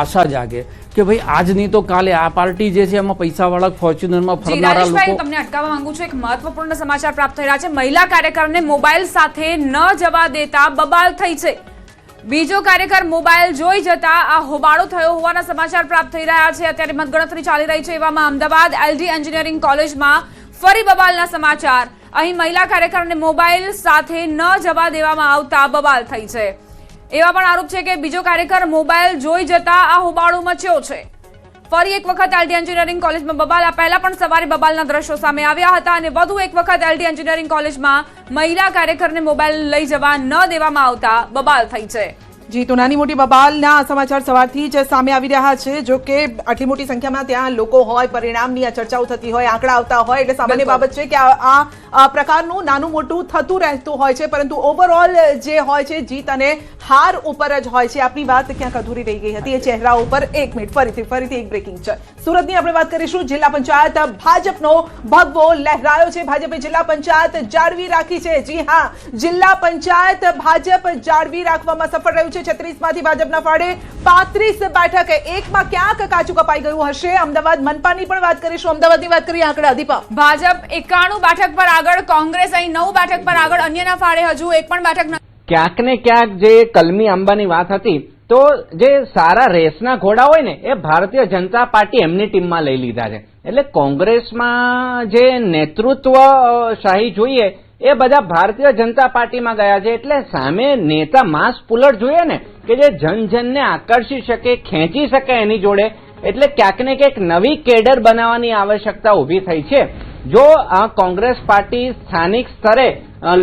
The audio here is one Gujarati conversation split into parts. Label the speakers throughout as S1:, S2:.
S1: આશા જાગે કે ભાઈ આજ નહીં તો કાલે આ પાર્ટી જે છે એમાં પૈસાવાળા ફોર્ચ્યુનરમાં ફરનારા લોકો.
S2: તમને અટકાવવા માંગુ છું. એક મહત્વપૂર્ણ સમાચાર પ્રાપ્ત થઈ રહ્યા છે. મહિલા કાર્યકરને મોબાઈલ સાથે ન જવા દેતા બબાલ થઈ છે. બીજો કાર્યકર મોબાઈલ જોઈ જતા આ હોબાળો થયો હોવાના સમાચાર પ્રાપ્ત થઈ રહ્યા છે. અત્યારે મતગણતરી ચાલી રહી છે. એવામાં અમદાવાદ એલડી એન્જિનિયરિંગ કોલેજમાં ફરી બબાલના સમાચાર. અહીં મહિલા કાર્યકરને મોબાઈલ સાથે ન જવા દેવામાં આવતા બબાલ થઈ છે. એવા પણ આરોપ છે કે બીજો કાર્યકર મોબાઈલ જોઈ જતા આ હોબાળો મચ્યો છે. ફરી એક વખત એલડી એન્જિનિયરિંગ કોલેજમાં બબાલ. આ પહેલા પણ સવારે બબાલના દ્રશ્યો સામે આવ્યા હતા અને વધુ એક વખત એલડી એન્જિનિયરિંગ કોલેજમાં મહિલા કાર્યકરને મોબાઈલ લઈ જવા ન દેવામાં આવતા બબાલ થઈ છે.
S3: જી, તો નાની મોટી બબાલના સમાચાર સવારથી જ સામે આવી રહ્યા છે. જો કે આટલી મોટી સંખ્યામાં ત્યાં લોકો હોય, પરિણામની આ ચર્ચાઓ થતી હોય, આંકડા આવતા હોય એટલે સામાન્ય બાબત છે કે આ પ્રકારનું નાનું મોટું થતું રહેતું હોય છે. પરંતુ ઓવરઓલ જે હોય છે જીત અને હાર ઉપર જ હોય છે. આપણી વાત ક્યાંક અધૂરી રહી ગઈ હતી એ ચહેરા ઉપર. એક મિનિટ, ફરીથી એક બ્રેકિંગ છે. સુરતની આપણે વાત કરીશું. જિલ્લા પંચાયત ભાજપનો ભગવો લહેરાયો છે. ભાજપે જિલ્લા પંચાયત જાળવી રાખી છે. જી હા, જિલ્લા પંચાયત ભાજપ જાળવી રાખવામાં સફળ રહ્યું છે. 36 માંથી ભાજપના ફાળે 35 બેઠક. એકમાં ક્યાંક કાચું કપાઈ ગયું હશે. અમદાવાદ મનપાની પણ વાત કરીશું. અમદાવાદની વાત કરીએ આંકડા. દીપા,
S2: ભાજપ 91 બેઠક પર આગળ, કોંગ્રેસ અહીં 9 બેઠક પર આગળ. અન્યના ફાળે હજુ એક પણ બેઠક નથી.
S4: ક્યાંક ને ક્યાંક જે કલમી આંબાની વાત હતી, તો જે સારા રેસના ઘોડા હોય ને એ ભારતીય જનતા પાર્ટી એમની ટીમમાં લઈ લીધા છે. એટલે કોંગ્રેસમાં જે નેતૃત્વ શાહી જોઈએ એ બધા ભારતીય જનતા પાર્ટીમાં ગયા છે. એટલે સામે નેતા માસ પુલર જોઈએ ને કે જે જનજનને આકર્ષી શકે, ખેંચી શકે એની જોડે. એટલે ક્યાંક ને ક્યાંક નવી કેડર બનાવવાની આવશ્યકતા ઊભી થઈ છે. જો આ કોંગ્રેસ પાર્ટી સ્થાનિક સ્તરે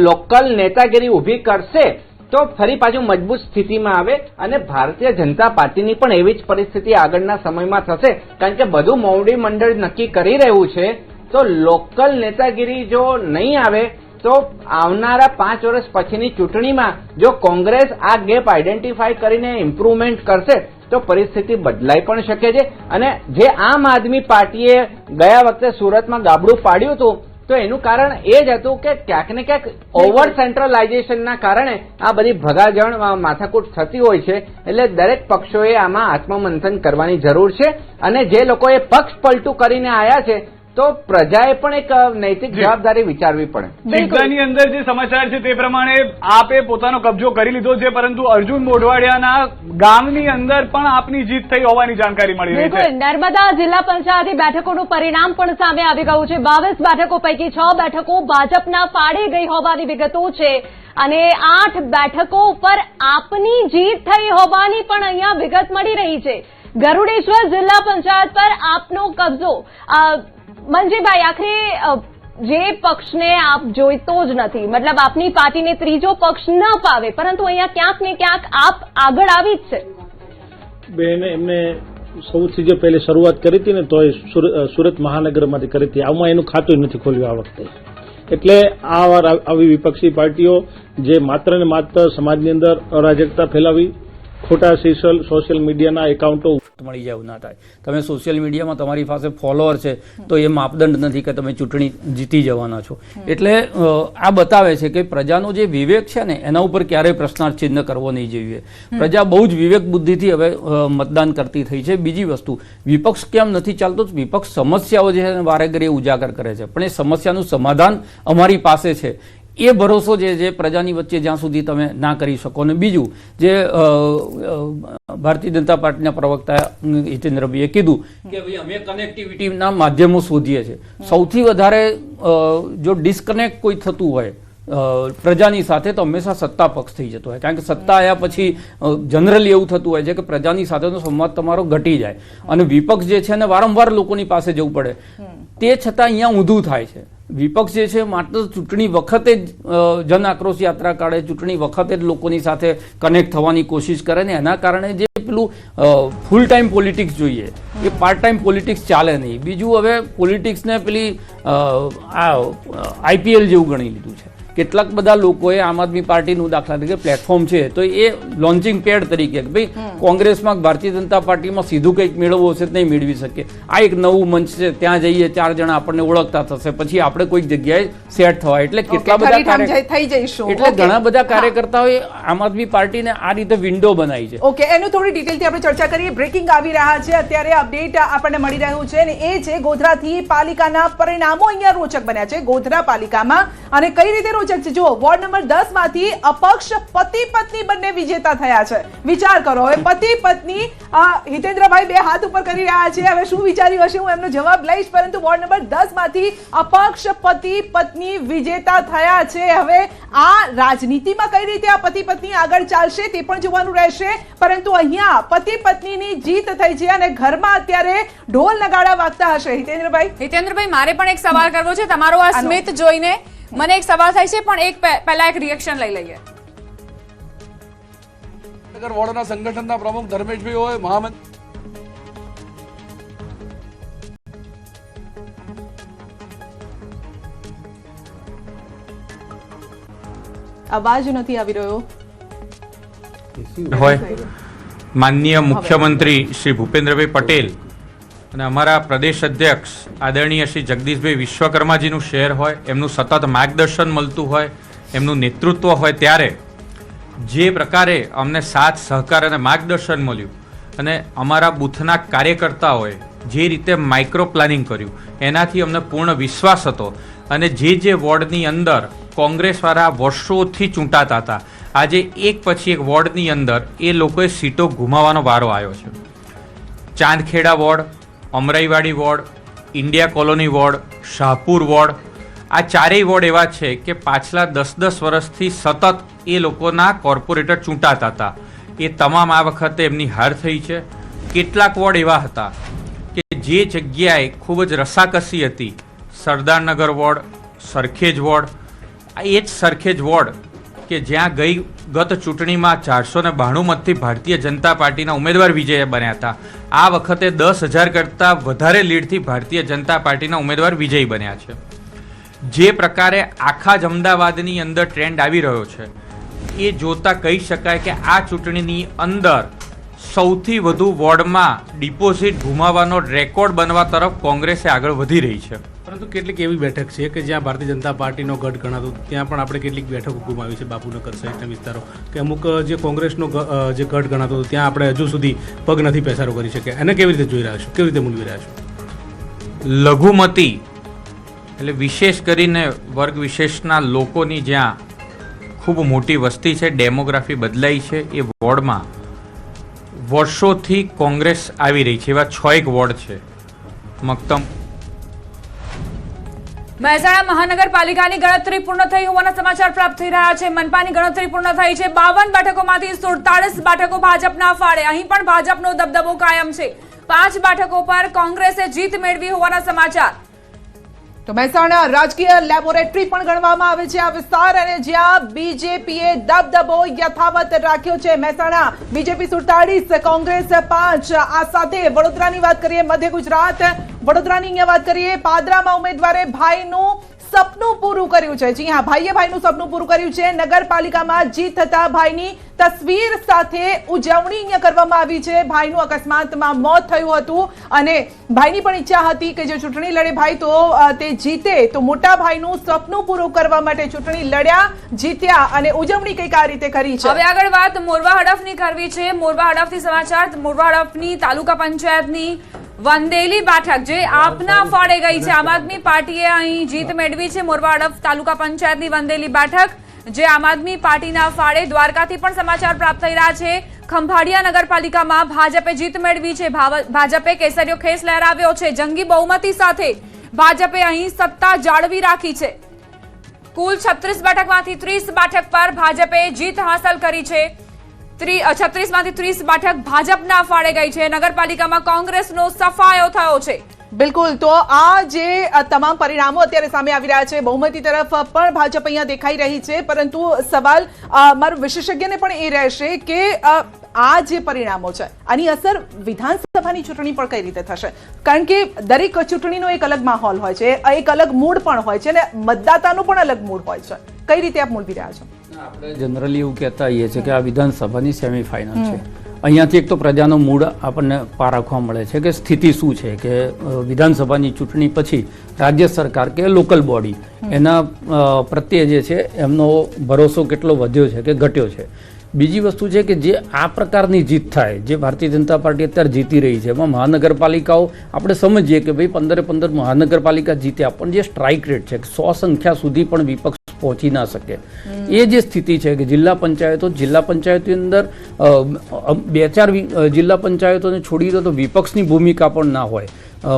S4: લોકલ નેતાગીરી ઊભી કરશે તો ફરી પાછું મજબૂત સ્થિતિમાં આવે અને ભારતીય જનતા પાર્ટીની પણ એવી જ પરિસ્થિતિ આગળના સમયમાં થશે. કારણ કે બધું મોવડી મંડળ નક્કી કરી રહ્યું છે. તો લોકલ નેતાગીરી જો નહીં આવે તો આવનારા 5 વર્ષ પછીની ચૂંટણીમાં જો કોંગ્રેસ આ ગેપ આઈડેન્ટિફાઈ કરીને ઇમ્પ્રુવમેન્ટ કરશે તો પરિસ્થિતિ બદલાઈ પણ શકે છે. અને જે આમ આદમી પાર્ટીએ ગયા વખતે સુરતમાં ગાબડું પાડ્યું હતું તો એનું કારણ એ જ હતું કે ક્યાંક ને ક્યાંક ઓવર સેન્ટ્રલાઇઝેશનના કારણે આ બધી ભગાજણ માથાકૂટ થતી હોય છે. એટલે દરેક પક્ષોએ આમાં આત્મમંથન કરવાની જરૂર છે. અને જે લોકોએ પક્ષ પલટું કરીને આવ્યા છે તો પ્રજાએ પણ એક નૈતિક જવાબદારી વિચારવી પડે.
S5: જિલ્લાની અંદર જે સમાચાર છે તે પ્રમાણે આપે પોતાનો કબજો કરી લીધો છે, પરંતુ અર્જુન મોઢવાડિયાના ગામની અંદર પણ આપની જીત થઈ હોવાની જાણકારી મળી રહી છે.
S6: નર્મદા જિલ્લા પંચાયતની બેઠકોનું પરિણામ પણ સામે આવી ગયું છે. 22 બેઠકો પૈકી 6 બેઠકો ભાજપના ફાળે ગઈ હોવાની વિગતો છે અને 8 બેઠકો ઉપર આપની જીત થઈ હોવાની પણ અહીંયા વિગત મળી રહી છે. ગરુડેશ્વર જિલ્લા પંચાયત પર આપનો કબજો. મંજીભાઈ, આખરે જે પક્ષને આપ જોઈતો જ નથી, મતલબ આપની પાર્ટીને ત્રીજો પક્ષ ન પાવે, પરંતુ અહીંયા ક્યાંક ને ક્યાંક આપ આગળ આવી જ છે.
S7: બેન, એમને સૌથી જે પહેલે શરૂઆત કરી હતી ને તો એ સુરત મહાનગરમાંથી કરી હતી. આમાં એનું ખાતું નથી ખોલ્યું આ વખતે. એટલે આ વાર આવી વિપક્ષી પાર્ટીઓ જે માત્ર ને માત્ર સમાજની અંદર અરાજકતા ફેલાવી, ખોટા સોશિયલ મીડિયાના એકાઉન્ટો
S1: મળી જાય એવું ના થાય. તમે સોશિયલ મીડિયામાં તમારી પાસે ફોલોઅર છે તો એ માપદંડ નથી કે તમે ચૂંટણી જીતી જવાના છો. એટલે આ બતાવે છે કે પ્રજાનો જે વિવેક છે ને એના ઉપર ક્યારેય પ્રશ્નાર્થ ચિહ્ન કરવો નહીં જોઈએ. પ્રજા બહુ જ વિવેક બુદ્ધિથી હવે મતદાન કરતી થઈ છે. બીજી વસ્તુ, વિપક્ષ કેમ નથી ચાલતો? વિપક્ષ સમસ્યાઓ જે છે વારે ઘડીએ ઉજાગર કરે છે, પણ એ સમસ્યાનું સમાધાન અમારી પાસે છે એ ભરોસો જે પ્રજાની વચ્ચે જ્યાં સુધી તમે ના કરી શકો. અને બીજું, જે ભારતીય જનતા પાર્ટીના પ્રવક્તા હિતેન્દ્રભાઈએ કીધું કે ભાઈ અમે કનેક્ટિવિટીના માધ્યમો શોધીએ છીએ. સૌથી વધારે જો ડિસ્કનેક્ટ કોઈ થતું હોય પ્રજાની સાથે તો હંમેશા સત્તા પક્ષ થઈ જતો હોય. કારણ કે સત્તા આવ્યા પછી જનરલી એવું થતું હોય છે કે પ્રજાની સાથેનો સંવાદ તમારો ઘટી જાય અને વિપક્ષ જે છે ને વારંવાર લોકોની પાસે જવું પડે. તે છતાં અહીંયા ઊંધું થાય છે. વિપક્ષ જે છે માત્ર ચૂંટણી વખતે જ જન આક્રોશ યાત્રા કાઢે, ચૂંટણી વખતે જ લોકોની સાથે કનેક્ટ થવાની કોશિશ કરે ને એના કારણે જે પેલું ફૂલ ટાઈમ પોલિટિક્સ જોઈએ એ પાર્ટ ટાઈમ પોલિટિક્સ ચાલે નહીં. બીજું, હવે પોલિટિક્સને પેલી આઈપીએલ જેવું ગણી લીધું છે કેટલાક બધા લોકોએ આમ આદમી પાર્ટીનું દાખલા તરીકે પ્લેટફોર્મ છે તો એ લોન્ચિંગ પેડ તરીકે કે ભાઈ કોંગ્રેસમાં ભારતીય જનતા પાર્ટીમાં સીધું કંઈક મેળવવું હશે તો નહીં મેળવી શકે, આ એક નવું મંચ છે, ત્યાં જઈએ 4 જણા આપણને ઓળખતા થશે, પછી આપણે કોઈક જગ્યાએ સેટ થવા, એટલે કેટલા બધા
S3: થઈ જઈશું.
S1: એટલે
S3: Okay.
S1: ઘણા બધા કાર્યકર્તાઓએ આમ આદમી પાર્ટીને આ રીતે વિન્ડો બનાવી છે.
S3: ઓકે, એનું થોડી ડિટેલથી આપણે ચર્ચા કરીએ. બ્રેકિંગ આવી રહ્યા છે અત્યારે, અપડેટ આપણને મળી રહ્યું છે અને એ છે ગોધરાથી પાલિકાના પરિણામો અહીંયા રોચક બન્યા છે ગોધરા પાલિકામાં. અને કઈ રીતે રોચક છે? જો વોર્ડ નંબર 10 માંથી અપક્ષ પતિ પત્ની બંને વિજેતા થયા છે. વિચાર કરો, હવે પતિ પત્ની, હિતેન્દ્રભાઈ બે હાથ ઉપર કરી રહ્યા છે, હવે શું વિચાર્યું હશે હું એમનો જવાબ લઈશ, પરંતુ વોર્ડ નંબર 10 માંથી અપક્ષ પતિ પત્ની વિજેતા થયા છે. હવે આ રાજનીતિમાં કઈ રીતે આ પતિ પત્ની આગળ ચાલશે તે પણ જોવાનું રહેશે, પરંતુ અહીંયા પતિ પત્નીની જીત થઈ છે અને ઘરમાં અત્યારે ઢોલ નગાડા વાગતા હશે.
S2: હિતેન્દ્રભાઈ, મારે પણ એક સવાલ કરવો છે તમારો આ સ્મિત જોઈને. મને એક સવાલ થાય છે પણ પહેલા એક રિએક્શન લઈ લઈએ.
S8: વોર્ડના સંગઠનના પ્રમુખ ધર્મેશભાઈ હોય, મહામંત્રી
S3: અવાજ નથી આવી રહ્યો.
S9: હોય માનનીય મુખ્યમંત્રી શ્રી ભૂપેન્દ્રભાઈ પટેલ અને અમારા પ્રદેશ અધ્યક્ષ આદરણીય શ્રી જગદીશભાઈ વિશ્વકર્માજીનું શહેર હોય, એમનું સતત માર્ગદર્શન મળતું હોય, એમનું નેતૃત્વ હોય, ત્યારે જે પ્રકારે અમને સાથ સહકાર અને માર્ગદર્શન મળ્યું અને અમારા બૂથના કાર્યકર્તાઓએ જે રીતે માઇક્રો પ્લાનિંગ કર્યું એનાથી અમને પૂર્ણ વિશ્વાસ હતો. અને જે વોર્ડની અંદર કોંગ્રેસવાળા વર્ષોથી ચૂંટાતા હતા, આજે એક પછી એક વોર્ડની અંદર એ લોકોએ સીટો ગુમાવવાનો વારો આવ્યો છે. Chandkheda ward, Amraiwadi ward, India colony ward, Shahpur ward, આ ચારેય વોર્ડ એવા છે કે પાછલા 10-10 વર્ષથી સતત એ લોકોના કોર્પોરેટર ચૂંટાતા હતા. એ તમામ આ વખતે એમની હાર થઈ છે. કેટલાક વોર્ડ એવા હતા કે જે જગ્યાએ ખૂબ જ રસાકસી હતી, સરદારનગર વોર્ડ, સરખેજ વોર્ડ, એ જ સરખેજ વોર્ડ કે જ્યાં ગત ચૂંટણીમાં 492 મતથી ભારતીય જનતા પાર્ટીના ઉમેદવાર વિજય બન્યા હતા, આ વખતે 10,000 કરતાં વધારે લીડથી ભારતીય જનતા પાર્ટીના ઉમેદવાર વિજયી બન્યા છે. જે પ્રકારે આખા જ અમદાવાદની અંદર ટ્રેન્ડ આવી રહ્યો છે એ જોતા કહી શકાય કે આ ચૂંટણીની અંદર સૌથી વધુ વોર્ડમાં ડિપોઝિટ ગુમાવવાનો રેકોર્ડ બનવા તરફ કોંગ્રેસે આગળ વધી રહી છે.
S10: પરંતુ કેટલીક એવી બેઠક છે કે જ્યાં ભારતીય જનતા પાર્ટીનો ગઢ ગણાતો, ત્યાં પણ આપણે કેટલીક બેઠકો ગુમાવી છે, બાપુનગર સહિતના વિસ્તારો, કે અમુક જે કોંગ્રેસનો જે ગઢ ગણાતો હતો ત્યાં આપણે હજુ સુધી પગ નથી પેસારો કરી શક્યા. એને કેવી રીતે જોઈ રહ્યા છો, કેવી રીતે મૂલવી રહ્યા છો?
S9: લઘુમતી એટલે વિશેષ કરીને વર્ગ વિશેષના લોકોની જ્યાં ખૂબ મોટી વસ્તી છે, ડેમોગ્રાફી બદલાઈ છે, એ વોર્ડમાં વર્ષોથી કોંગ્રેસ આવી રહી છે. એવા 6 વોર્ડ છે. મક્તમ
S2: મહેસાણા મહાનગરપાલિકાની ગણતરી પૂર્ણ થઈ હોવાના સમાચાર પ્રાપ્ત થઈ રહ્યા છે. મનપાની ગણતરી પૂર્ણ થઈ છે. 52 બેઠકોમાંથી 47 બેઠકો ભાજપના ફાળે. અહીં પણ ભાજપનો દબદબો કાયમ છે. 5 બેઠકો પર કોંગ્રેસે જીત મેળવી હોવાના સમાચાર.
S3: તો મહેસાણા રાજકીય લેબોરેટરી પણ ગણવામાં આવે છે આ વિસ્તાર, અને જ્યાં બીજેપીએ દબદબો યથાવત રાખ્યો છે. મહેસાણા બીજેપી 47, કોંગ્રેસ 5. આ સાથે વડોદરાની વાત કરીએ, મધ્ય ગુજરાત વડોદરાની અહીંયા વાત કરીએ, પાદરામાં ઉમેદવારે ભાઈનું સપનું પૂરું કર્યું છે. જી હા, ભાઈનું સપનું પૂરું કર્યું છે. નગરપાલિકામાં જીત થતા ભાઈની તસવીર સાથે ઉજવણી અહીંયા કરવામાં આવી છે. ભાઈનું અકસ્માતમાં મોત થયું હતું અને ભાઈની પણ ઈચ્છા હતી કે જે ચૂંટણી લડે ભાઈ તો તે જીતે, તો મોટા ભાઈનું સપનું પૂરું કરવા માટે ચૂંટણી લડ્યા, જીત્યા અને ઉજવણી કંઈક આ રીતે કરી છે.
S2: હવે આગળ વાત મોરવા હડફની કરવી છે. મોરવા હડફથી સમાચાર. મોરવા હડફની તાલુકા પંચાયતની વંદેલી બેઠક જે આપના ફાળે ગઈ છે. આમ આદમી પાર્ટીએ અહીં જીત મેળવી છે. મોરવા હડફ તાલુકા પંચાયતની વંદેલી બેઠક જે આમ આદમી પાર્ટીના ફાળે. દ્વારકાથી પણ સમાચાર પ્રાપ્ત થઈ રહ્યા છે. ખંભાળિયા નગરપાલિકામાં ભાજપે જીત મેળવી છે. ભાજપે કેસરીયો ખેસ લહેરાવ્યો છે. જંગી બહુમતી સાથે ભાજપે અહીં સત્તા જાળવી રાખી છે. કુલ 36 બેઠકમાંથી 30 બેઠક પર ભાજપે જીત હાંસલ કરી છે. 36માંથી 30 બેઠક ભાજપના ફાળે ગઈ છે. નગરપાલિકામાં કોંગ્રેસનો સફાયો થયો છે.
S3: બિલકુલ. તો આ જે તમામ પરિણામો અત્યારે સામે આવી રહ્યા છે, બહુમતી તરફ પણ ભાજપ અહીંયા દેખાઈ રહી છે, પરંતુ સવાલ મારું વિશેષજ્ઞને પણ એ રહેશે કે આ જે પરિણામો છે આની અસર વિધાનસભાની ચૂંટણી પર કઈ રીતે થશે? કારણ કે દરેક ચૂંટણીનો એક અલગ માહોલ હોય છે, એક અલગ મૂડ પણ હોય છે અને મતદાતાનો પણ અલગ મૂડ હોય છે. કઈ રીતે આપ મૂલવી રહ્યા છો?
S1: આપણે જનરલી એવું કહેતા હોઈએ છીએ કે આ વિધાનસભાની સેમીફાઇનલ છે. અહીંયાથી એક તો પ્રજાનો મૂડ આપણને પારખવા મળે છે કે સ્થિતિ શું છે, કે વિધાનસભાની ચૂંટણી પછી રાજ્ય સરકાર કે લોકલ બોડી એના પ્રત્યે જે છે એમનો ભરોસો કેટલો વધ્યો છે કે ઘટ્યો છે. બીજી વસ્તુ છે કે જે આ પ્રકારની જીત થાય, જે ભારતીય જનતા પાર્ટી અત્યારે જીતી રહી છે, એમાં મહાનગરપાલિકાઓ આપણે સમજીએ કે ભાઈ 15 મહાનગરપાલિકા જીત્યા, પણ જે સ્ટ્રાઇક રેટ છે 100 સંખ્યા સુધી પણ વિપક્ષ પહોંચી ના શકે, એ જે સ્થિતિ છે કે જિલ્લા પંચાયતની અંદર 2-4 જિલ્લા પંચાયતોને છોડી દો તો વિપક્ષની ભૂમિકા પણ ના હોય.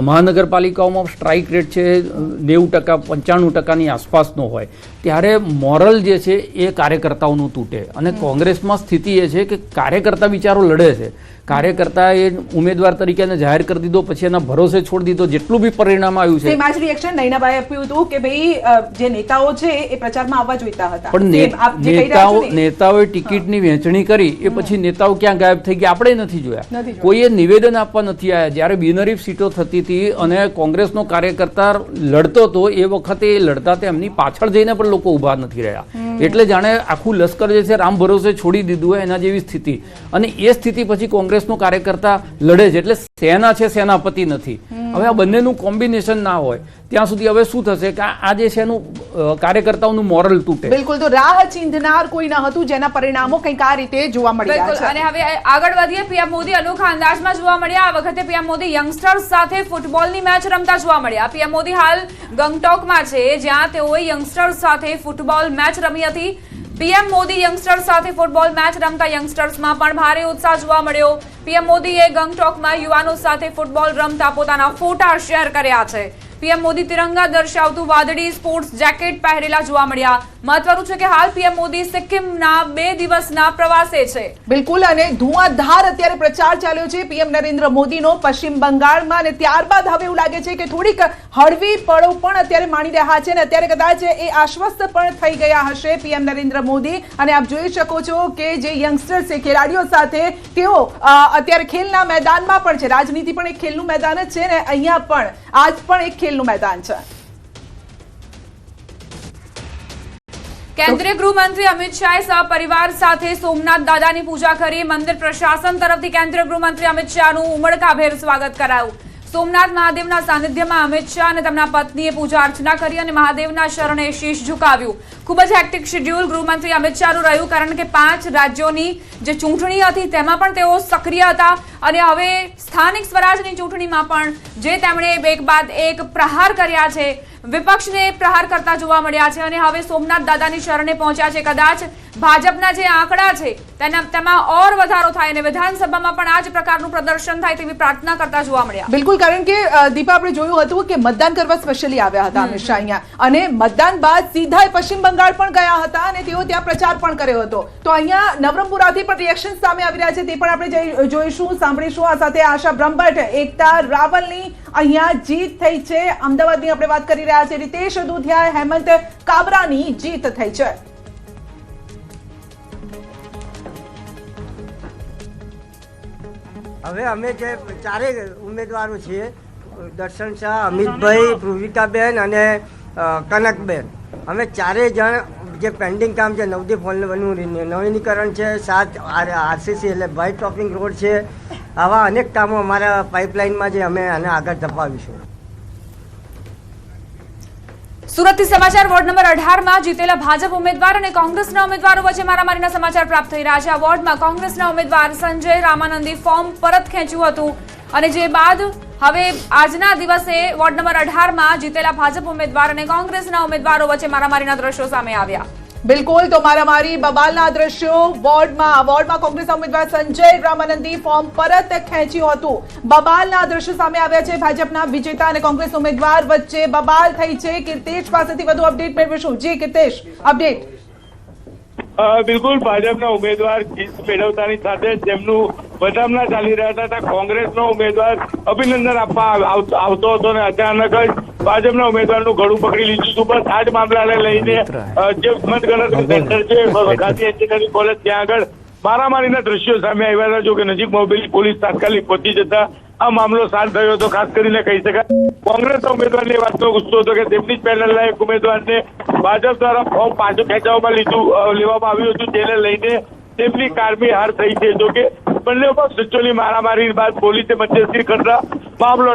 S1: મહાનગરપાલિકાઓમાં સ્ટ્રાઇક રેટ છે 90%, 95%ની આસપાસનો હોય, ત્યારે મોરલ જે છે એ કાર્યકર્તાઓનું તૂટે. અને કોંગ્રેસમાં સ્થિતિ એ છે કે કાર્યકર્તા બિચારો લડે છે, કાર્યકર્તા એ ઉમેદવાર તરીકે એને જાહેર કરી દીધો, પછી એના ભરોસે છોડી દીધો, જેટલું બી પરિણામ આવ્યું છે.
S3: તેમાં જ રિએક્શન નૈનાભાઈ આપ્યું હતું કે ભાઈ જે નેતાઓ છે એ પ્રચારમાં આવવા જોઈતા હતા,
S1: પણ નેતાઓએ ટિકિટની વહેંચણી કરી, એ પછી નેતાઓ ક્યાં ગાયબ થઈ ગયા આપણે નથી જોયા. કોઈએ નિવેદન આપવા નથી આવ્યા. જ્યારે બિનહરીફ સીટો થતી હતી અને કોંગ્રેસનો કાર્યકર્તા લડતો હતો, એ વખતે એ લડતા તે એમની પાછળ જઈને પણ લોકો ઉભા નથી રહ્યા. એટલે જાણે આખું લશ્કર જે છે રામ ભરોસે છોડી દીધું હોય એના જેવી સ્થિતિ. અને એ સ્થિતિ પછી કોંગ્રેસનો કાર્યકર્તા લડે છે, એટલે સેના છે સેનાપતિ નથી. હવે આ બંનેનું કોમ્બિનેશન ના હોય ત્યાં સુધી હવે શું થશે કે આ જે છે એનું કાર્યકર્તાઓનું મોરલ તૂટે.
S3: બિલકુલ. તો રાહ ચીંધનાર કોઈ ન હતું જેના પરિણામો કંઈક આ રીતે જોવા મળી રહ્યા છે.
S2: અને હવે આગળ વધીએ. પીએમ મોદી અનોખા અંદાજમાં જોવા મળ્યા. આ વખતે પીએમ મોદી યંગસ્ટર્સ સાથે ફૂટબોલની મેચ રમતા જોવા મળ્યા. પીએમ મોદી હાલ ગંગટોકમાં છે, જ્યાં તેઓએ યંગસ્ટર્સ સાથે ફૂટબોલ મેચ રમી હતી. પીએમ મોદી યંગસ્ટર્સ સાથે ફૂટબોલ મેચ રમતા યંગસ્ટર્સમાં પણ ભારે ઉત્સાહ જોવા મળ્યો. પીએમ મોદીએ ગંગટોકમાં યુવાનો સાથે ફૂટબોલ રમતા પોતાના ફોટા શેર કર્યા છે. પીએમ મોદી તિરંગા દર્શાવતું વાદળી સ્પોર્ટ્સ જેકેટ પહેરેલા જોવા મળ્યા. મહત્વનું છે કે હાલ પીએમ મોદી સિક્કિમના 2 દિવસના પ્રવાસે છે.
S3: બિલકુલ. અને ધુઆધાર અત્યારે પ્રચાર ચાલ્યો છે પીએમ નરેન્દ્ર મોદીનો પશ્ચિમ બંગાળમાં, અને ત્યારબાદ હવે એવું લાગે છે કે થોડીક હળવી પળો પણ અત્યારે માણી રહ્યા છે, અને અત્યારે કદાચ એ આશ્વસ્ત પણ થઈ ગયા હશે પીએમ નરેન્દ્ર મોદી. અને આપ જોઈ શકો છો કે જે યંગસ્ટર્સ છે, ખેલાડીઓ સાથે તેઓ અત્યારે ખેલના મેદાનમાં પણ છે. રાજનીતિ પણ એક ખેલનું મેદાન જ છે, ને અહીંયા પણ આજ પણ એક ખેલનું મેદાન છે.
S2: કેન્દ્રીય ગૃહમંત્રી અમિત શાહે સહપરિવાર સાથે સોમનાથ દાદાની પૂજા કરી. મંદિર પ્રશાસન તરફથી કેન્દ્રીય ગૃહમંત્રી અમિત શાહનું ઉમળકાભેર સ્વાગત કરાયું. સોમનાથ મહાદેવના સાનિધ્યમાં અમિત શાહ અને તેમના પત્નીએ પૂજા અર્ચના કરી અને મહાદેવના શરણે શીશ ઝુકાવ્યું. ખૂબ જ હેક્ટિક શેડ્યુલ ગૃહમંત્રી અમિત શાહનું રહ્યું, કારણ કે 5 રાજ્યોની જે ચૂંટણી હતી તેમાં પણ તેઓ સક્રિય હતા, અને હવે સ્થાનિક સ્વરાજની ચૂંટણીમાં પણ જે તેમણે એક બાદ એક પ્રહાર કર્યા છે, વિપક્ષને પ્રહાર કરતા જોવા મળ્યા છે, અને હવે સોમનાથ દાદાની શરણે પહોંચ્યા છે. કદાચ ભાજપના જે આંકડા છે તેમાં ઓર વધારો થાય અને વિધાનસભામાં પણ આ જ પ્રકારનું પ્રદર્શન થાય તેવી પ્રાર્થના કરતા જોવા મળ્યા.
S3: બિલકુલ. કારણ કે દીપા, આપણે જોયું હતું કે મતદાન કરવા સ્પેશિયલી આવ્યા હતા અમિત શાહ અહીંયા, અને મતદાન બાદ સીધા પશ્ચિમ બંગાળ પણ ગયા હતા અને તેઓ ત્યાં પ્રચાર પણ કર્યો હતો. તો અહીંયા નવરંગપુરાથી પણ રિએક્શન સામે આવી રહ્યા છે, તે પણ આપણે જોઈશું, સાંભળીશું. આ સાથે આશા બ્રહ્મભટ્ટ, એકતા રાવલની અહીંયા જીત થઈ છે. અમદાવાદની આપણે વાત કરી રહ્યા છીએ. રીતેશ દુધિયા, હેમંત કાબરાની જીત થઈ છે.
S11: હવે અમે જે 4 ઉમેદવારો છીએ, દર્શન શાહ, અમિતભાઈ, ધ્રુવિકાબેન અને કનકબેન, અમે 4 જણ જે પેન્ડિંગ કામ છે, નવદીપ હોલનું નવીનીકરણ છે, 7 આરસીસી એટલે વ્હાઇટ ટોપિંગ રોડ છે, આવા અનેક કામો અમારા પાઇપલાઇનમાં જે અમે આને આગળ ધપાવીશું.
S2: સુરતથી સમાચાર. વોર્ડ નંબર 18માં જીતેલા ભાજપ ઉમેદવાર અને કોંગ્રેસના ઉમેદવારો વચ્ચે મારામારીના સમાચાર પ્રાપ્ત થઈ રહ્યા છે. આ વોર્ડમાં કોંગ્રેસના ઉમેદવાર સંજય રામાનંદી ફોર્મ પરત ખેંચ્યું હતું, અને જે બાદ હવે આજના દિવસે વોર્ડ નંબર 18માં જીતેલા ભાજપ ઉમેદવાર અને કોંગ્રેસના ઉમેદવારો વચ્ચે મારામારીના દ્રશ્યો સામે આવ્યા.
S3: બિલકુલ. તો મારામારી બબાલના દ્રશ્યો વોર્ડમાં કોંગ્રેસના ઉમેદવાર સંજય રામાનંદી ફોર્મ પરત ખેંચ્યું હતું. બબાલના દ્રશ્યો સામે આવ્યા છે. ભાજપના વિજેતા અને કોંગ્રેસ ઉમેદવાર વચ્ચે બબાલ થઈ છે. કીર્તેશ પાસેથી વધુ અપડેટ મેળવીશું. જી કીર્તેશ, અપડેટ.
S5: બિલકુલ. ભાજપના ઉમેદવાર જીત મેળવતાની સાથે તેમનું બદામના ચાલી રહ્યા હતા. કોંગ્રેસનો ઉમેદવાર અભિનંદન આપવા આવતો હતો અને અચાનક જ ભાજપના ઉમેદવારનું ગળું પકડી લીધું હતું. બસ આ જ મામલાને લઈને જે મતગણતરી સેન્ટર છે ગાંધી એન્જિનિયરિંગ કોલેજ, ત્યાં આગળ મારામારીના દ્રશ્યો સામે આવ્યા હતા. જો કે નજીક મોબાઈલ પોલીસ તાત્કાલિક પહોંચી જતા આ મામલો શાંત થયો હતો. ખાસ કરીને કહી શકાય કોંગ્રેસના ઉમેદવારની વાતનો ગુસ્સો હતો કે તેમની જ પેનલના એક ઉમેદવારને ભાજપ દ્વારા ફોર્મ પાછું ખેંચવામાં લેવામાં આવ્યું હતું, જેને લઈને તેમની કારમી હાર થઈ છે. જોકે બંને પક્ષોની મારામારી બાદ પોલીસે મધ્યસ્થી કરતા મામલો.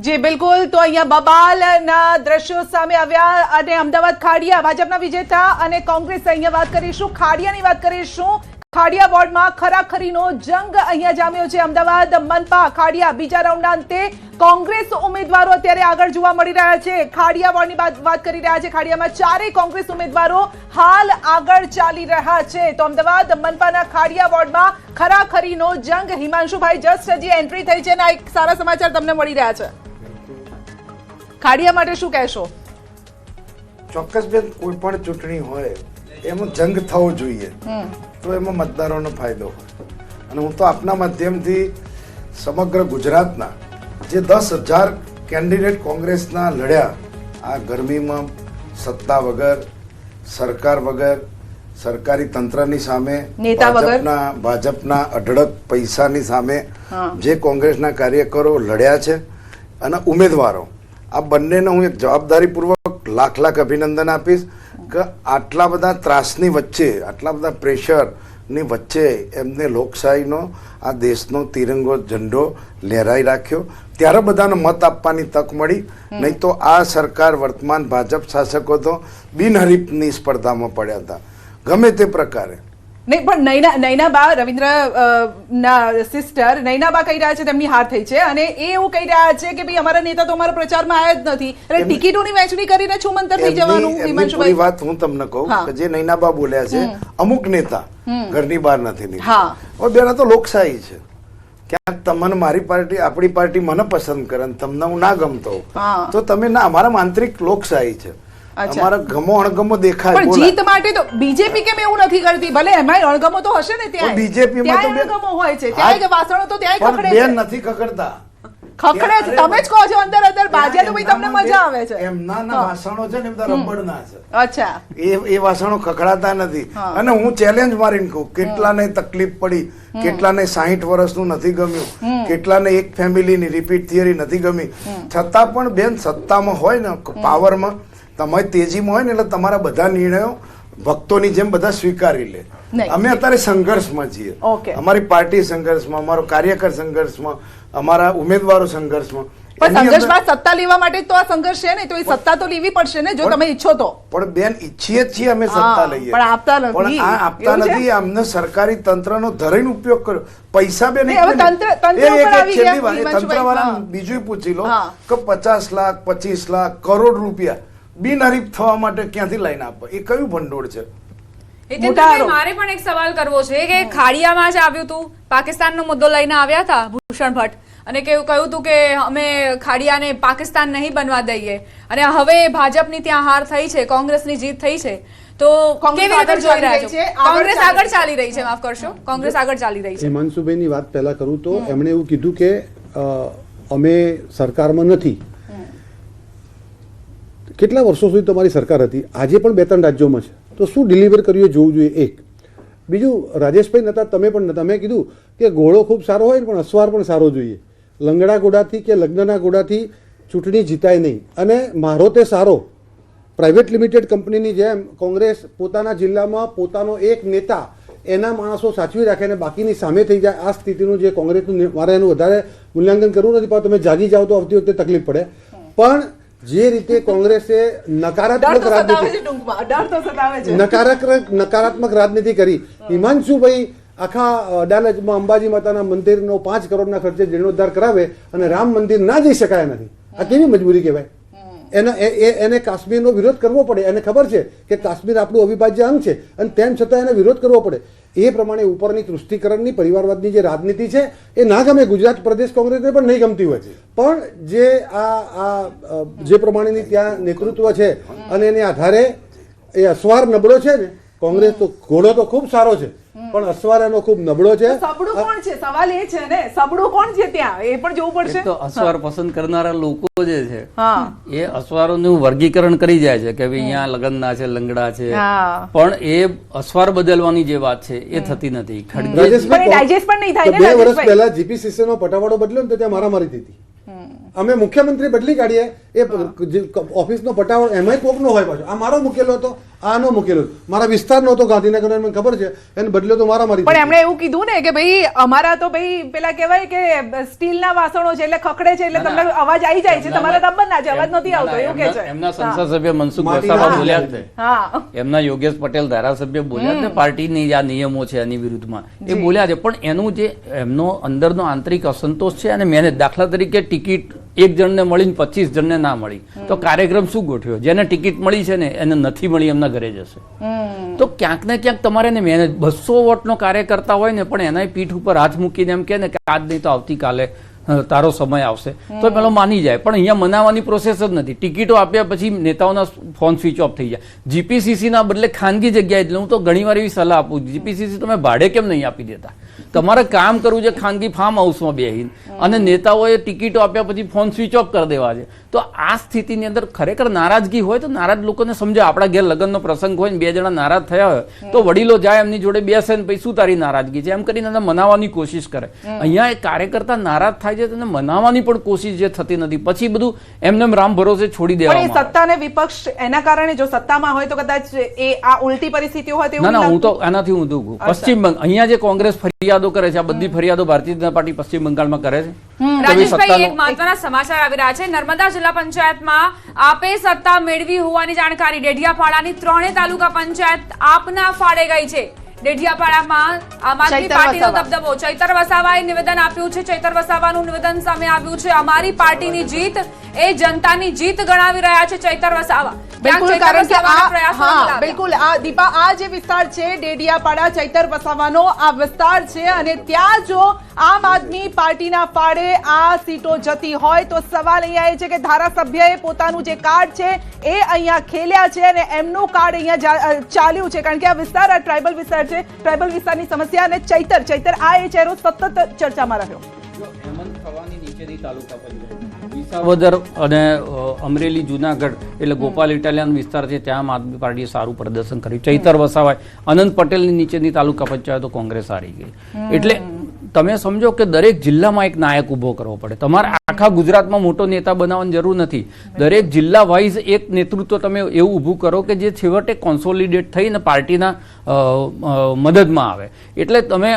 S3: જી બિલકુલ, તો અહીંયા બબાલના દ્રશ્યો સામે આવ્યા અને અમદાવાદ ખાડિયા ભાજપના વિજેતા અને કોંગ્રેસ અહીંયા વાત કરીશું, ખાડિયાની વાત કરીશું. ખાડિયા વોર્ડમાં ખરાખરીનો જંગ અહીંયા જામ્યો છે. અમદાવાદ મનપા ખાડિયા બીજા રાઉન્ડના અંતે કોંગ્રેસ ઉમેદવારો અત્યારે આગળ જોવા મળી રહ્યા છે. ખાડિયા વોર્ડની વાત કરી રહ્યા છે. ખાડિયામાં 4 કોંગ્રેસ ઉમેદવારો હાલ આગળ ચાલી રહ્યા છે. તો અમદાવાદ મનપાના ખાડિયા વોર્ડમાં ખરાખરીનો જંગ. હિમાંશુભાઈ જસ્ટ હજી એન્ટ્રી થઈ છે અને આ એક સારા સમાચાર તમને મળી રહ્યા છે. ખાડિયા માટે શું કહેશો?
S12: ચોક્કસ બેન, કોઈ પણ ચૂંટણી હોય એમાં જંગ થવો જોઈએ તો એમાં મતદારોનો ફાયદો હોય. અને હું તો આપના માધ્યમથી સમગ્ર ગુજરાતના જે 10,000 કેન્ડિડેટ કોંગ્રેસના લડ્યા આ ગરમીમાં, સત્તા વગર, સરકાર વગર, સરકારી તંત્રની સામે, ભાજપના અઢળક પૈસાની સામે જે કોંગ્રેસના કાર્યકરો લડ્યા છે અને ઉમેદવારો, આ બંનેને હું એક જવાબદારીપૂર્વક લાખ અભિનંદન આપીશ કે આટલા બધા ત્રાસની વચ્ચે, આટલા બધા પ્રેશરની વચ્ચે એમને લોકશાહીનો, આ દેશનો તિરંગો ઝંડો લહેરાઈ રાખ્યો. ત્યારે બધાને મત આપવાની તક મળી. નહીં તો આ સરકાર, વર્તમાન ભાજપ શાસકો તો બિનહરીફની સ્પર્ધામાં પડ્યા હતા ગમે તે પ્રકારે.
S3: નહીં, પણ નૈનાબા, રવિન્દ્ર ના સિસ્ટર નૈનાબા કહી રહ્યા છે તેમની હાર થઈ છે અને એ એવું કહી રહ્યા છે કે ભાઈ અમારા નેતા તો અમારા પ્રચારમાં આવ્યા જ નથી, એટલે ટિકિટોની વહેંચણી કરીને છુમંતર થઈ જવાનું.
S12: પૂરી વાત હું તમને કહું કે જે નૈનાબા બોલ્યા છે, અમુક નેતા ઘરની બહાર નથી નીકળ્યા. હવે બેના તો લોકશાહી છે. ક્યાંક તમને મારી પાર્ટી, આપણી પાર્ટી મને પસંદ કરે અને તમને હું ના ગમતો તો તમે ના, અમારા આંતરિક લોકશાહી છે. અમારા ગમો અણગમો દેખાય.
S3: પણ જીત માટે તો બીજેપી કેમ એવું નથી કરતી? ભલે એમાં અણગમો તો હશે ને, ત્યાં બીજેપીમાં તો અણગમો હોય છે, ત્યાં જ વાસણો તો ત્યાં ખખડે છે.
S12: નથી ખખડતા,
S3: ખખડે છે. તમે જ કહો છો અંદર બાજે તો ભાઈ તમને મજા આવે છે.
S12: એમના વાસણો છે ને બધા રબડના છે.
S3: અચ્છા,
S12: એ વાસણો ખખડાતા નથી. અને હું ચેલેન્જ મારીને કહું, કેટલાને તકલીફ પડી, કેટલાને 60 વર્ષનું નથી ગમ્યું, કેટલાને એક ફેમિલીની રિપીટ થિયરી નથી ગમી, છતાં પણ બેન સત્તામાં હોય ને, પાવરમાં, તમારી તેજીમાં હોય ને, એટલે તમારા બધા નિર્ણયો ભક્તોની જેમ બધા સ્વીકારી લે. અમે અત્યારે સંઘર્ષમાં છીએ. અમારી પાર્ટી સંઘર્ષમાં, અમારો કાર્યકર સંઘર્ષમાં, અમારા ઉમેદવારો સંઘર્ષમાં.
S3: પણ સંઘર્ષમાં સત્તા લેવા માટે તો આ સંઘર્ષ છે ને, તો એ સત્તા તો લેવી પડશે ને જો તમે ઈચ્છો તો.
S12: પણ બેન, ઈચ્છીએ છીએ અમે સત્તા લઈએ,
S3: પણ આપતા નથી.
S12: પણ આ આપતા નથી. અમને સરકારી તંત્રનો ધરીને ઉપયોગ કર્યો. પૈસા બેન તંત્રવાળા બીજું પૂછી લો કે 50 લાખ, 25 લાખ, કરોડ રૂપિયા બિનહરીફ થવા માટે ક્યાંથી લઈને આપે? એ કયું ભંડોળ છે?
S2: મારે પણ એક સવાલ કરવો છે કે ખાડિયામાં જ આવ્યું હતું, પાકિસ્તાનનો મુદ્દો લઈને આવ્યા હતા ભૂષણ ભટ્ટ અને કહ્યું હતું કે અમે ખાડિયાને પાકિસ્તાન નહીં બનવા દઈએ, અને હવે ભાજપની ત્યાં હાર થઈ છે, કોંગ્રેસની જીત થઈ છે, તો કેવી રીતે જોઈ રહ્યા છો? કોંગ્રેસ આગળ ચાલી રહી છે, માફ કરશો, કોંગ્રેસ આગળ ચાલી રહી છે.
S13: હિમાંશુભાઈની વાત પહેલા કરું તો એમણે એવું કીધું કે અમે સરકારમાં નથી. કેટલા વર્ષો સુધી તમારી સરકાર હતી, આજે પણ 2-3 રાજ્યોમાં છે, તો શું ડિલિવર કર્યું જોવું જોઈએ. એક બીજું, રાજેશભાઈ નતા, તમે પણ નતા, મેં કીધું કે ઘોડો ખૂબ સારો હોય પણ અસવાર પણ સારો જોઈએ. લંગડા ઘોડાથી કે લગ્નના ઘોડાથી ચૂંટણી જીતાય નહીં. અને મારો તે સારો પ્રાઇવેટ લિમિટેડ કંપનીની જેમ કોંગ્રેસ પોતાના જિલ્લામાં પોતાનો એક નેતા, એના માણસો સાચવી રાખે અને બાકીની સામે થઈ જાય. આ સ્થિતિનું જે કોંગ્રેસનું, મારે એનું વધારે મૂલ્યાંકન કરવું નથી, પણ તમે જાગી જાઓ તો આવતી વખતે તકલીફ પડે. પણ જે રીતે કોંગ્રેસે નકારાત્મક રાજનીતિ કરી, હિમાંશુભાઈ આખા અડાલજમાં અંબાજી માતાના મંદિરનો 5 કરોડના ખર્ચે જીર્ણોદ્ધાર કરાવે અને રામ મંદિર ના જઈ શકાય નથી. આ કેવી મજબૂરી કહેવાય? એને કાશ્મીરનો વિરોધ કરવો પડે. એને ખબર છે કે કાશ્મીર આપણું અવિભાજ્ય અંગ છે અને તેમ છતાં એને વિરોધ કરવો પડે. એ પ્રમાણે ઉપરની તૃષ્ટિકરણની, પરિવારવાદની જે રાજનીતિ છે એ ના ગમે. ગુજરાત પ્રદેશ કોંગ્રેસને પણ નહીં ગમતી હોય, પણ જે જે પ્રમાણેની ત્યાં નેતૃત્વ છે અને એને આધારે એ અસવાર નબળો છે ને, કોંગ્રેસ તો ઘોડો તો ખૂબ સારો છે, પણ અસવાર એનો ખૂબ નબળો છે.
S3: સબડું કોણ છે? સવાલ એ છે ને, સબડું કોણ છે ત્યાં, એ પણ જોવું પડશે.
S1: તો અસવાર પસંદ કરનારા લોકો જે છે
S3: હા,
S1: એ અસવારોનું વર્ગીકરણ કરી જાય છે કે ભાઈ અહીંયા લગનના છે, લંગડા છે,
S3: હા.
S1: પણ એ અસવાર બદલવાની જે વાત છે એ થતી નથી. ખડગે
S3: પણ એ digest પણ નહીં થાય ને,
S13: 2 વર્ષ
S3: રાજેશભાઈ.
S13: પહેલા જીપીસીસી નો પટાવાડો બદલ્યો ને તો ત્યાં મારામારી થઈ હતી. અમે મુખ્યમંત્રી બદલી કાઢીએ, એ ઓફિસનો પટાવાડો એમાંય કોકનો હોય પાછો. આ મારો મૂકેલો હતો, આનો મૂકેલો હતો. મારા વિસ્તારનો હતો ગાંધીનગર, મને ખબર છે, એને બદલ્યો તો મારામારી થઈ
S3: પણ
S13: હતી.
S3: એમણે એવું કીધું ને કે ભાઈ અમારા તો ભાઈ પેલા કહેવાય કે સ્ટીલના વાસણો છે એટલે ખખડે છે એટલે તમને અવાજ આવી જાય છે, તમારા રબર ના છે, અવાજ નથી આવતો, એવું કે છે.
S1: એમના સંસદ સભ્ય મનસુખ
S13: માટીના
S1: વસાવા બોલ્યા જ છે.
S3: હા,
S1: એમના યોગેશ પટેલ ધારાસભ્ય બોલ્યા જ ને પાર્ટીની આ નિયમો છે એની વિરુદ્ધમાં એ બોલ્યા છે. પણ એનું જે એમનો અંદરનો આંતરિક અસંતોષ છે અને મહેનત, દાખલા તરીકે ટિકિટ એક જણને મળીને 25 જણને ના મળી તો કાર્યક્રમ શું ગોઠવ્યો? જેને ટિકિટ મળી છે ને એને નથી મળી, એમના ઘરે જશે. તો ક્યાંક ને ક્યાંક તમારે ને મહેનત, 200 વોટનો કાર્યકર્તા હોય ને પણ એના પીઠ ઉપર હાથ મૂકીને એમ કે ને કે આજ નહીં તો આવતીકાલે તારો સમય આવશે તો પેલો માની જાય. પણ અહીંયા મનાવવાની પ્રોસેસ જ નથી. ટિકિટો આપ્યા પછી નેતાઓના ફોન સ્વિચ ઓફ થઈ જાય. જીપીસીસી ના બદલે ખાનગી જગ્યાએ, એટલે હું તો ઘણીવાર એવી સલાહ આપું, જીપીસીસી તમે ભાડે કેમ નહીં આપી દેતા? તમારે કામ કરવું છે ખાનગી ફાર્મ હાઉસમાં બેહીને, અને નેતાઓએ ટિકિટો આપ્યા પછી ફોન સ્વિચ ઓફ કરી દેવા છે. તો આ સ્થિતિની અંદર ખરેખર નારાજગી હોય તો નારાજ લોકોને સમજાય. આપણા ઘેર લગ્નનો પ્રસંગ હોય ને 2 જણા નારાજ થયા હોય તો વડીલો જાય એમની જોડે બેસે ને પછી શું તારી નારાજગી છે એમ કરીને એને મનાવવાની કોશિશ કરે. અહીંયા એક કાર્યકર્તા નારાજ થાય છે તેને મનાવવાની પણ કોશિશ જે થતી નથી, પછી બધું એમને રામ ભરોસે છોડી
S3: પણ એ
S1: દેવામાં
S3: સત્તા અને વિપક્ષ એના કારણે જો સત્તામાં હોય તો કદાચ એ આ ઉલટી પરિસ્થિતિઓ હોય તેવું
S1: ના, હું
S3: લાગતું?
S1: તો એનાથી ઊંધું કહું. પશ્ચિમ બંગાળ, અહીંયા જે કોંગ્રેસ ફરિયાદો કરે છે, આ બધી ફરિયાદો ભારતીય જનતા પાર્ટી પશ્ચિમ બંગાળમાં કરે છે.
S2: રાજેશભાઈ, એક મહત્વના સમાચાર આવી રહ્યા છે. નર્મદા જિલ્લા પંચાયતમાં આપે સત્તા મેળવી હોવાની જાણકારી. ડેડિયાપાડાની 3 તાલુકા પંચાયત આપના ફાળે ગઈ છે. ડેડિયાપાડામાં આમ આદમી પાર્ટીનો દબદબો. ચૈતર વસાવાએ નિવેદન આપ્યું છે. ચૈતર વસાવાનું નિવેદન સામે આવ્યું છે. અમારી પાર્ટીની જીત એ જનતાની જીત ગણાવી રહ્યા છે ચૈતર વસાવા.
S3: બિલકુલ, કારણ કે બિલકુલ આ દીપા, આ જે વિસ્તાર છે ડેડિયાપાડા ચૈતર વસાવાનો આ વિસ્તાર છે, અને ત્યાં જો આમ આદમી પાર્ટીના ફાળે આ સીટો જતી હોય તો સવાલ અહીંયા એ છે કે ધારાસભ્યએ પોતાનું જે કાર્ડ છે એ અહીંયા ખેલ્યા છે અને એમનું કાર્ડ અહીંયા ચાલ્યું છે, કારણ કે આ વિસ્તાર આ ટ્રાઇબલ વિસ્તાર છે. ટ્રાઇબલ વિસ્તારની સમસ્યા અને ચૈતર આ એ ચહેરો સતત ચર્ચામાં રહ્યો.
S1: હેમંત ખવાની નીચેની તાલુકા પંચાયત, વિસાવદર અને અમરેલી, જુનાગઢ એટલે ગોપાલ ઇટાલિયન વિસ્તાર છે, ત્યાં આમ આદમી પાર્ટીએ સારું પ્રદર્શન કર્યું. ચૈતર વસાવાય, અનંત પટેલની નીચેની તાલુકા પંચાયતો કોંગ્રેસ હારી ગઈ. એટલે તમે સમજો કે દરેક જિલ્લામાં એક નાયક ઉભો કરવો પડે. તમારે આખા ગુજરાતમાં મોટો નેતા બનાવવાની જરૂર નથી. દરેક જિલ્લા વાઇઝ એક નેતૃત્વ તમે એવું ઊભું કરો કે જે છેવટે કોન્સોલિડેટ થઈને પાર્ટીના મદદમાં આવે. એટલે તમે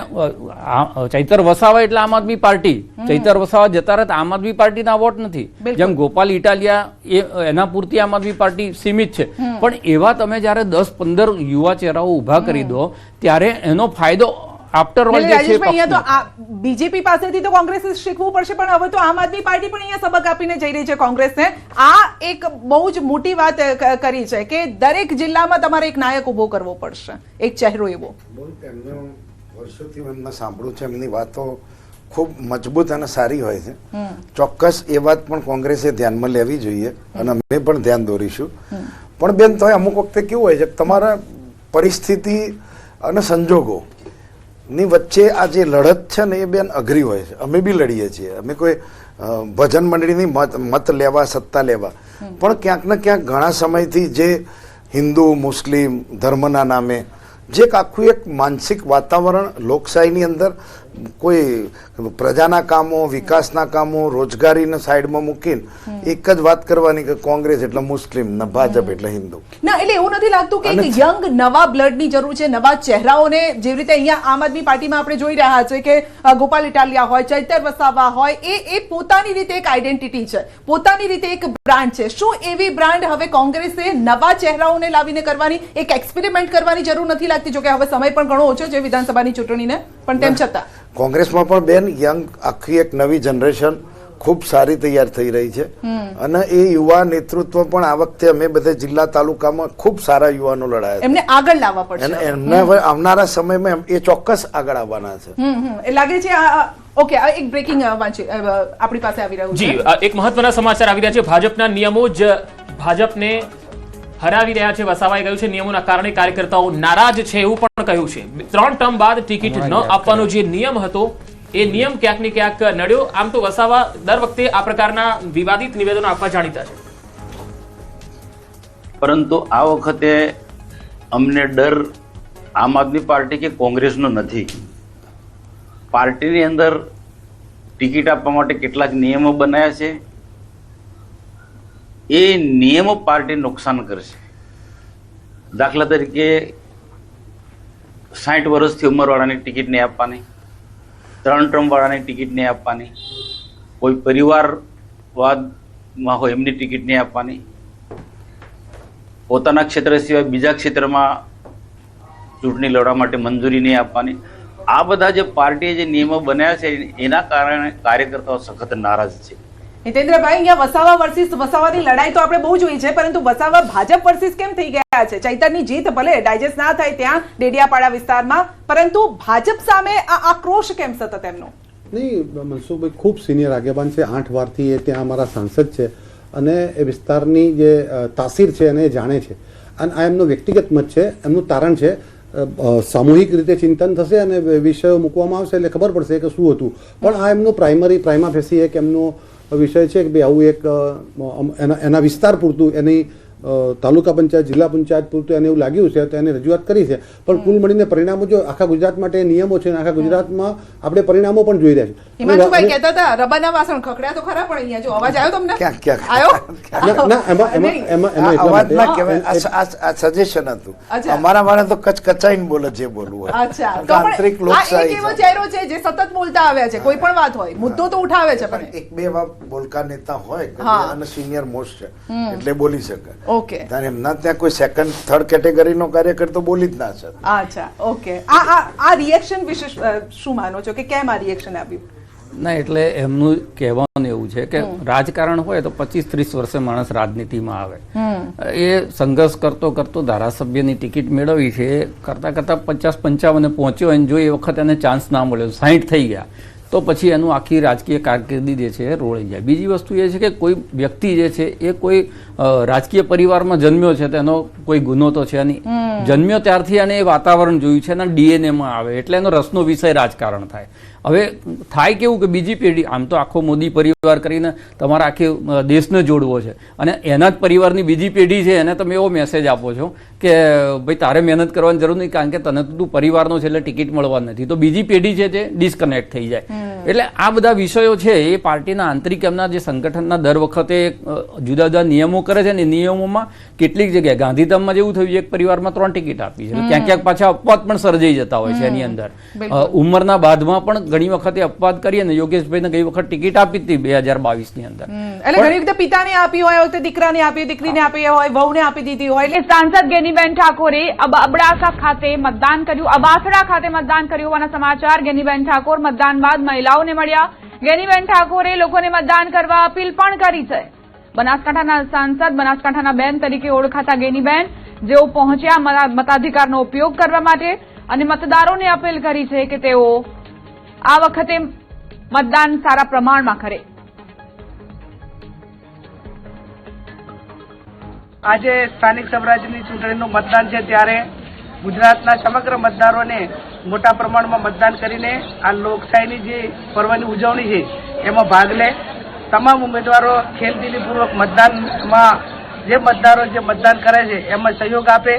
S1: ચૈતર વસાવા એટલે આમ આદમી પાર્ટી, ચૈતર વસાવા જતા રહે આમ આદમી પાર્ટીના વોટ નથી. જેમ ગોપાલ ઇટાલિયા એના પૂરતી આમ આદમી પાર્ટી સીમિત છે, પણ એવા તમે જયારે 10-15 યુવા ચહેરાઓ ઉભા કરી દો ત્યારે એનો ફાયદો આફ્ટર ઓલ જે છે
S3: બીજેપી પાસેથી તો કોંગ્રેસે શીખવું પડશે, પણ હવે તો આમ આદમી પાર્ટી પણ અહીંયા સબક આપીને જઈ રહી છે કોંગ્રેસને. આ એક બહુ જ મોટી વાત કરી છે કે દરેક જિલ્લામાં તમારે એક નાયક ઉભો કરવો પડશે, એક ચહેરો એવો.
S12: વર્ષોથી એમને સાંભળ્યું છે, એમની વાતો ખૂબ મજબૂત અને સારી હોય છે. ચોક્કસ એ વાત પણ કોંગ્રેસે ધ્યાનમાં લેવી જોઈએ અને અમે પણ ધ્યાન દોરીશું. પણ બેન, તો અમુક વખતે કેવું હોય છે કે તમારા પરિસ્થિતિ અને સંજોગો ની વચ્ચે આ જે લડત છે ને એ બેન અઘરી હોય છે. અમે બી લડીએ છીએ, અમે કોઈ ભજન મંડળીની મત લેવા, સત્તા લેવા, પણ ક્યાંક ને ક્યાંક ઘણા સમયથી જે હિન્દુ મુસ્લિમ ધર્મના નામે જે આખું એક માનસિક વાતાવરણ લોકશાહીની અંદર કોઈ પ્રજાના કામો, વિકાસના કામો, રોજગારીને સાઈડમાં મૂકીને એક જ વાત કરવાની કે કોંગ્રેસ એટલે મુસ્લિમ ને ભાજપ એટલે હિન્દુ.
S3: ના, એટલે એવું નથી લાગતું કે એક યંગ નવા બ્લડની જરૂર છે, નવા ચહેરાઓને, જેવી રીતે અહીંયા આમ આદમી પાર્ટીમાં આપણે જોઈ રહ્યા છે કે ગોપાલ ઇટાલિયા હોય, ચૈતર વસાવા હોય, એ પોતાની રીતે એક આઈડેન્ટિટી છે, પોતાની રીતે એક બ્રાન્ડ છે. શું એવી બ્રાન્ડ હવે કોંગ્રેસે નવા ચહેરાઓને લાવીને કરવાની, એક એક્સપેરિમેન્ટ કરવાની જરૂર નથી લાગતી? જો કે હવે સમય પણ ઘણો ઓછો છે વિધાનસભાની ચૂંટણીને, પણ તેમ છતાં
S12: કોંગ્રેસમાં પણ બેન યંગ આખી એક નવી જનરેશન ખૂબ સારી તૈયાર થઈ રહી છે, અને એ યુવા નેતૃત્વ પણ આ વખતે અમે બધા જિલ્લા તાલુકામાં ખૂબ સારા યુવાનો લડાયા,
S3: એમને આગળ લાવવા પડશે.
S12: એમને આવનારા સમયમાં એ ચોક્કસ આગળ આવવાના છે.
S3: એ લાગે છે. ઓકે, એક બ્રેકિંગ આપણી પાસે આવી રહ્યું છે.
S14: જી, એક મહત્વના સમાચાર આવી રહ્યા છે. ભાજપના નિયમો જ ભાજપને હરાવી રહ્યા છે વસાવાએ કહ્યું છે નિયમોના કારણે કાર્યકર્તાઓ નારાજ છે એવું પણ કહ્યું છે 3 ટર્મ બાદ ટિકિટ ન આપવાનો જે નિયમ હતો એ નિયમ ક્યાંક ને ક્યાંક નડ્યો. આમ તો વસાવા દર વખતે આ પ્રકારના વિવાદિત નિવેદનો આપવા જાણીતા છે,
S15: પરંતુ આ વખતે અમને ડર આમ આદમી પાર્ટી કે કોંગ્રેસનો નથી. પાર્ટીની અંદર ટિકિટ આપવા માટે કેટલાક નિયમો બનાવ્યા છે, એ નિયમો પાર્ટી નુકસાન કરશે. દાખલા તરીકે 60 વર્ષથી ઉંમરવાળાની ટિકિટ નહીં આપવાની, 3 ટર્મ વાળાની ટિકિટ નહીં આપવાની, કોઈ પરિવારવાદમાં હોય એમની ટિકિટ નહીં આપવાની, પોતાના ક્ષેત્ર સિવાય બીજા ક્ષેત્રમાં ચૂંટણી લડવા માટે મંજૂરી નહીં આપવાની. આ બધા જે પાર્ટીએ જે નિયમો બનાવ્યા છે એના કારણે કાર્યકર્તાઓ સખત નારાજ છે.
S3: હિતેન્દ્રભાઈ, અહીંયા વસાવા વર્સિસ વસાવાની લડાઈ તો આપણે બહુ જોઈ છે, પરંતુ વસાવા ભાજપ વર્સિસ કેમ થઈ ગયા છે? ચૈતરની જીત ભલે ડાયજેસ્ટ ના થાય ત્યાં ડેડિયાપાડા વિસ્તારમાં, પરંતુ ભાજપ સામે આ આક્રોશ કેમ સતત એમનો?
S13: નહીં, મનસુખભાઈ ખૂબ સિનિયર આગેવાન છે, 8 વારથી એ ત્યાં અમારા સાંસદ છે અને એ વિસ્તારની જે તાસીર છે એને એ જાણે છે. અને આ એમનો વ્યક્તિગત મત છે, એમનું તારણ છે. સામૂહિક રીતે ચિંતન થશે અને વિષયો મૂકવામાં આવશે એટલે ખબર પડશે કે શું હતું. પણ આ એમનું પ્રાઇમા ફેસી એક એમનો વિષય છે કે ભાઈ આવું એક એના વિસ્તાર પૂરતું, એની તાલુકા પંચાયત જિલ્લા પંચાયત પૂરતું એને એવું લાગ્યું છે તો એને રજૂઆત કરી છે. પણ કુલ મળીને પરિણામો જો આખા ગુજરાત માટે નિયમો છે, આખા ગુજરાતમાં આપણે પરિણામો પણ જોઈ રહ્યા છીએ.
S3: હિમાંશુભાઈ કહેતા હતા રબાના વાસણ ખખડ્યા તો ખરા, પણ અહીંયા જો અવાજ આવ્યો તમને?
S12: સજેશન હતું અમારા વાળા તો કચકચાઈને બોલે જે બોલવું હોય. તાંત્રિક લોકશાહી
S3: એવો ચહેરો છે જે સતત બોલતા આવ્યા છે, કોઈ પણ વાત હોય મુદ્દો તો ઉઠાવે છે, પણ
S12: 1-2 બોલકા નેતા હોય અને સિનિયર મોસ્ટ છે એટલે બોલી શકે.
S3: ઓકે,
S12: એમના ત્યાં કોઈ સેકન્ડ થર્ડ કેટેગરીનો કાર્યકર તો બોલી જ ના શકે.
S3: અચ્છા, ઓકે. આ રિએક્શન વિશે શું માનો છો કે કેમ આ રિએક્શન આવ્યું?
S1: ના, એટલે એમનું કહેવાનું એવું છે કે રાજકારણ હોય તો 25-30 વર્ષે માણસ રાજનીતિમાં આવે. એ સંઘર્ષ કરતો ધારાસભ્યની ટિકિટ મેળવી છે, કરતા 50-55 પહોંચ્યો અને જો એ વખત એને ચાન્સ ના મળ્યો, 60 થઈ ગયા, તો પછી એનું આખી રાજકીય કારકિર્દી જે છે એ રોળી જાય. બીજી વસ્તુ એ છે કે કોઈ વ્યક્તિ જે છે એ કોઈ રાજકીય પરિવારમાં જન્મ્યો છે, તેનો કોઈ ગુનો તો છે નહીં. જન્મ્યો ત્યારથી એને એ વાતાવરણ જોયું છે, એના ડીએનએમાં આવે એટલે એનો રસનો વિષય રાજકારણ થાય. હવે થાય કેવું કે બીજી પેઢી, આમ તો આખો મોદી પરિવાર કરીને તમારા આખી દેશને જોડવો છે અને એના જ પરિવારની બીજી પેઢી છે એને તમે એવો મેસેજ આપો છો કે ભાઈ તારે મહેનત કરવાની જરૂર નહીં કારણ કે તને તો તું પરિવારનો છે એટલે ટિકિટ મળવા નથી, તો બીજી પેઢી છે તે ડિસ્કનેક્ટ થઈ જાય. એટલે આ બધા વિષયો છે એ પાર્ટીના આંતરિક એમના જે સંગઠનના દર વખતે જુદા જુદા નિયમો કરે છે ને, નિયમોમાં કેટલીક જગ્યાએ ગાંધીધામમાં જેવું થયું એક પરિવારમાં 3 ટિકિટ આપી છે, ક્યાંક ક્યાંક પાછા અપવાદ પણ સર્જાઈ જતા હોય છે એની અંદર. ઉંમરના બાદમાં પણ ઘણી વખતે અપવાદ કરીએ ને, યોગેશભાઈને ગઈ વખત ટિકિટ આપી હતી 2022 ની અંદર,
S3: એટલે ઘણી વખતે પિતાને આપી હોય, વખતે દીકરાને આપી, દીકરીને આપી હોય, વહુને આપી દીધી હોય.
S2: એટલે સાંસદ ગેનીબેન ઠાકોરે અબડાસા ખાતે મતદાન કર્યું, અબાસડા ખાતે મતદાન કર્યું હોવાના સમાચાર. ગેનીબેન ઠાકોર મતદાન બાદ મહિલાઓને મળ્યા. ગેનીબેન ઠાકોરે લોકોને મતદાન કરવા અપીલ પણ કરી છે. બનાસકાંઠાના સાંસદ, બનાસકાંઠાના બેન તરીકે ઓળખાતા ગેનીબેન જેઓ પહોંચ્યા મતાધિકારનો ઉપયોગ કરવા માટે અને મતદારોને અપીલ કરી છે કે તેઓ આ વખતે મતદાન સારા પ્રમાણમાં કરે.
S16: આજે સ્થાનિક સ્વરાજ્યની ચૂંટણીનું મતદાન છે, ત્યારે ગુજરાતના સમગ્ર મતદારોને મોટા પ્રમાણમાં મતદાન કરીને આ લોકશાહીની જે પર્વની ઉજવણી છે એમાં ભાગ લે. તમામ ઉમેદવારો ખેલદિલીપૂર્વક મતદાનમાં જે મતદારો જે મતદાન કરે છે એમાં સહયોગ આપે,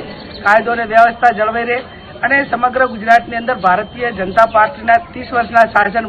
S16: કાયદો અને વ્યવસ્થા જળવાઈ રહે અને સમગ્ર ગુજરાતની અંદર ભારતીય જનતા પાર્ટીના 30 વર્ષના શાસન